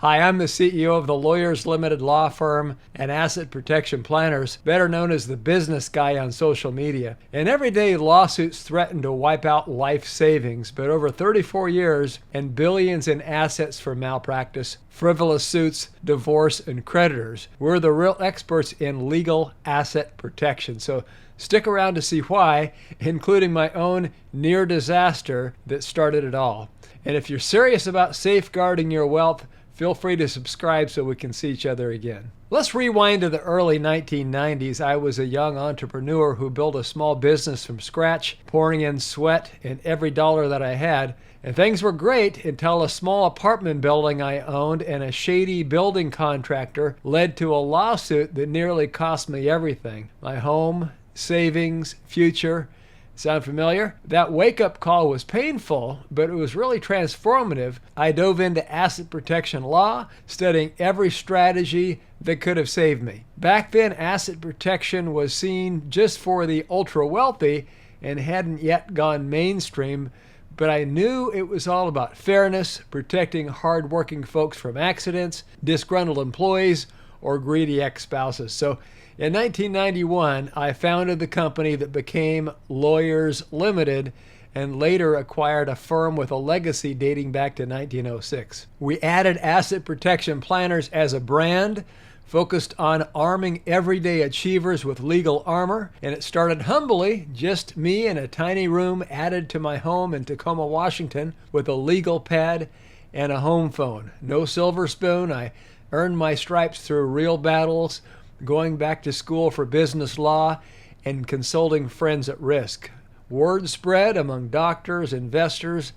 Hi, I'm the CEO of the Lawyers Limited Law Firm and Asset Protection Planners, better known as the business guy on social media. And everyday lawsuits threaten to wipe out life savings, but over 34 years and billions in assets for malpractice, frivolous suits, divorce, and creditors, we're the real experts in legal asset protection. So stick around to see why, including my own near disaster that started it all. And if you're serious about safeguarding your wealth, feel free to subscribe so we can see each other again. Let's rewind to the early 1990s. I was a young entrepreneur who built a small business from scratch, pouring in sweat and every dollar that I had. And things were great until a small apartment building I owned and a shady building contractor led to a lawsuit that nearly cost me everything. My home, savings, future. Sound familiar? That wake-up call was painful, but it was really transformative. I dove into asset protection law, studying every strategy that could have saved me. Back then, asset protection was seen just for the ultra-wealthy and hadn't yet gone mainstream, but I knew it was all about fairness, protecting hard-working folks from accidents, disgruntled employees, or greedy ex-spouses. So in 1991, I founded the company that became Lawyers Limited and later acquired a firm with a legacy dating back to 1906. We added Asset Protection Planners as a brand, focused on arming everyday achievers with legal armor, and it started humbly, just me in a tiny room added to my home in Tacoma, Washington, with a legal pad and a home phone. No silver spoon. I earned my stripes through real battles, going back to school for business law, and consulting friends at risk. Word spread among doctors, investors,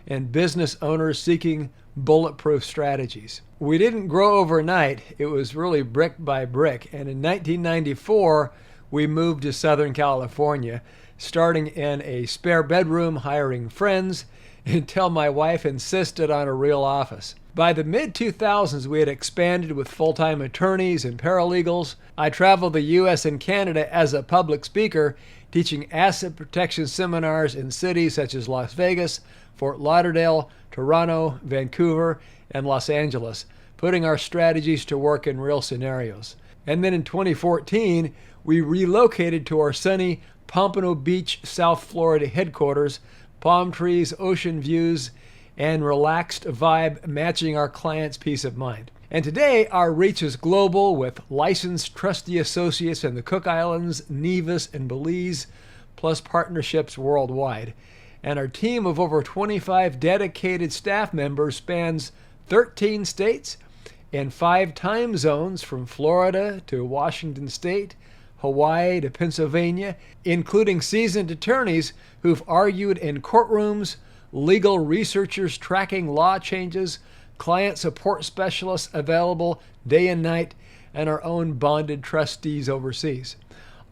and business owners seeking bulletproof strategies. We didn't grow overnight. It was really brick by brick. And in 1994, we moved to Southern California, starting in a spare bedroom, hiring friends, until my wife insisted on a real office. By the mid-2000s, we had expanded with full-time attorneys and paralegals. I traveled the U.S. and Canada as a public speaker, teaching asset protection seminars in cities such as Las Vegas, Fort Lauderdale, Toronto, Vancouver, and Los Angeles, putting our strategies to work in real scenarios. And then in 2014, we relocated to our sunny Pompano Beach, South Florida headquarters, palm trees, ocean views, and relaxed vibe matching our clients' peace of mind. And today, our reach is global with licensed trustee associates in the Cook Islands, Nevis, and Belize, plus partnerships worldwide. And our team of over 25 dedicated staff members spans 13 states and 5 time zones from Florida to Washington State, Hawaii to Pennsylvania, including seasoned attorneys who've argued in courtrooms, legal researchers tracking law changes, client support specialists available day and night, and our own bonded trustees overseas.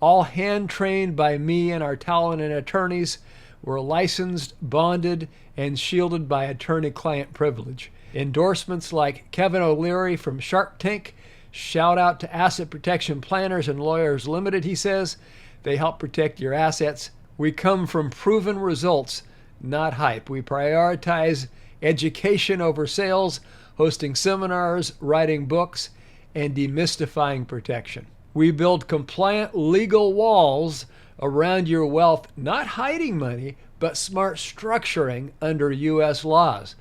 All hand-trained by me and our talented attorneys. We're licensed, bonded, and shielded by attorney-client privilege. Endorsements like Kevin O'Leary from Shark Tank. Shout out to Asset Protection Planners and Lawyers Limited, he says. They help protect your assets. We come from proven results, not hype. We prioritize education over sales, hosting seminars, writing books, and demystifying protection. We build compliant legal walls around your wealth, not hiding money, but smart structuring under U.S. laws.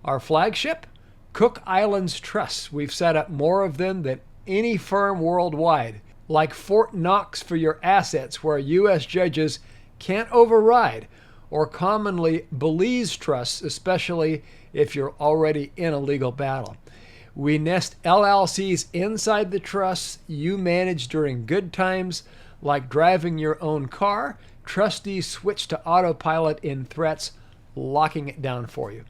Our flagship? Cook Islands Trusts. We've set up more of them than any firm worldwide. Like Fort Knox for your assets, where U.S. judges can't override, or commonly Belize trusts, especially if you're already in a legal battle. We nest LLCs inside the trusts you manage during good times, like driving your own car. Trustees switch to autopilot in threats, locking it down for you.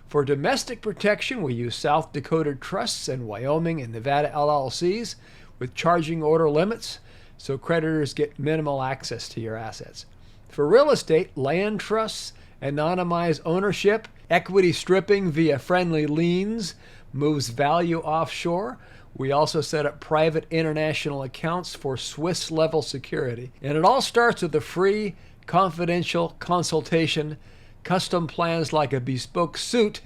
For domestic protection, we use South Dakota trusts and Wyoming and Nevada LLCs with charging order limits, so creditors get minimal access to your assets. For real estate, land trusts, anonymized ownership, equity stripping via friendly liens, moves value offshore. We also set up private international accounts for Swiss-level security. And it all starts with a free, confidential consultation, custom plans like a bespoke suit,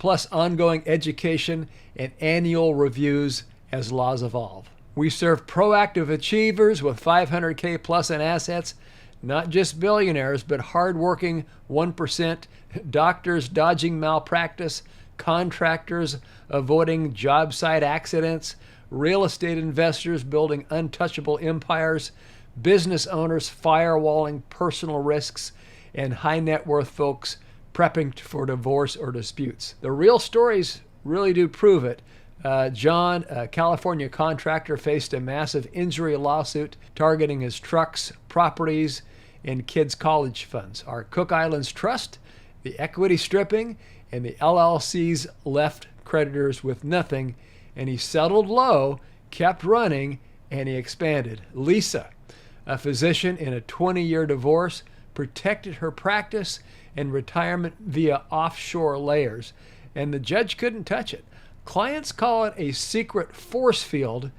plus ongoing education and annual reviews as laws evolve. We serve proactive achievers with 500K plus in assets, not just billionaires, but hardworking 1%, doctors dodging malpractice, contractors avoiding job site accidents, real estate investors building untouchable empires, business owners firewalling personal risks, and high net worth folks prepping for divorce or disputes. The real stories really do prove it. John, a California contractor, faced a massive injury lawsuit targeting his trucks, properties, and kids' college funds. Our Cook Islands Trust, the equity stripping, and the LLCs left creditors with nothing, and he settled low, kept running, and he expanded. Lisa, a physician in a 20-year divorce, protected her practice and retirement via offshore layers, and the judge couldn't touch it. Clients call it a secret force field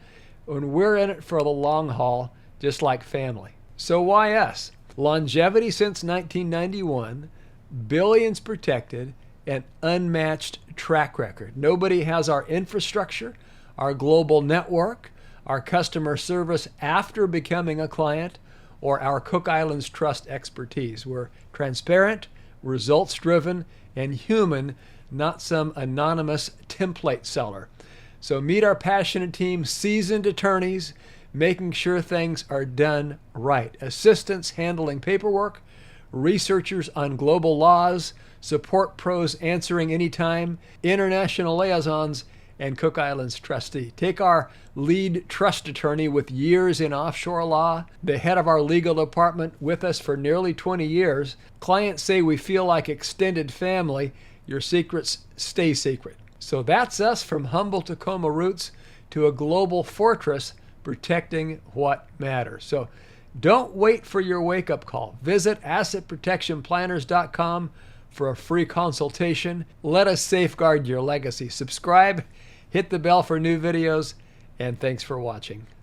when we're in it for the long haul, just like family. So why us? Longevity since 1991, billions protected, and unmatched track record. Nobody has our infrastructure, our global network, our customer service after becoming a client, or our Cook Islands Trust expertise. We're transparent, results-driven, and human, not some anonymous template seller. So meet our passionate team, seasoned attorneys, making sure things are done right. Assistants handling paperwork, researchers on global laws, support pros answering anytime, international liaisons, and Cook Islands trustee. Take our lead trust attorney with years in offshore law, the head of our legal department with us for nearly 20 years. Clients say we feel like extended family. Your secrets stay secret. So that's us, from humble Tacoma roots to a global fortress protecting what matters. So don't wait for your wake-up call. Visit assetprotectionplanners.com for a free consultation. Let us safeguard your legacy. Subscribe, hit the bell for new videos, and thanks for watching.